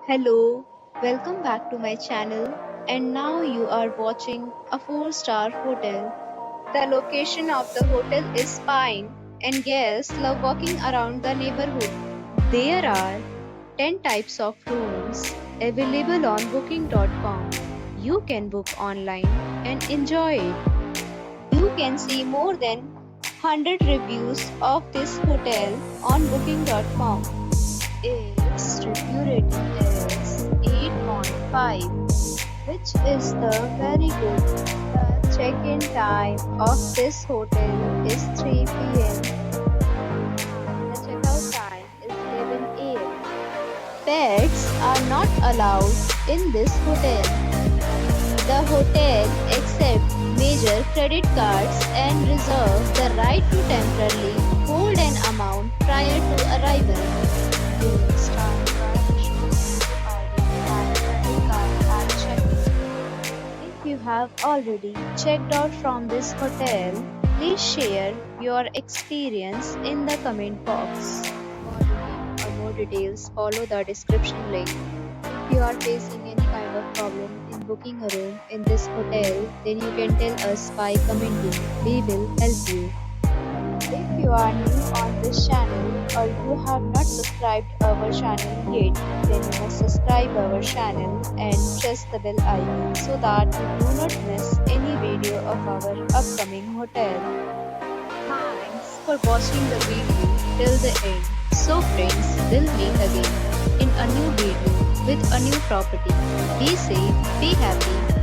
Hello, welcome back to my channel. And now you are watching a 4-star hotel. The location of the hotel is fine, and guests love walking around the neighborhood. There are 10 types of rooms available on booking.com. You can book online and enjoy it. You can see more than 100 reviews of this hotel on booking.com. Its review rating is 8.5, which is the very good. The check-in time of this hotel is 3 p.m. The checkout time is 11 a.m. Pets are not allowed in this hotel. The hotel accepts major credit cards and reserves the right to temporarily hold an amount prior to arrival. Guests are required to ID and credit card at check-in. If you have already checked out from this hotel, please share your experience in the comment box. For booking or more details, follow the description link. If you are facing any kind of problem in booking a room in this hotel, then you can tell us by commenting. We will help you. If you are new on this channel or you have not subscribed our channel yet, then you must subscribe our channel and press the bell icon so that you do not miss any video of our upcoming hotel. Thanks for watching the video till the end. So friends, we'll meet again in a new video with a new property. Be safe, be happy.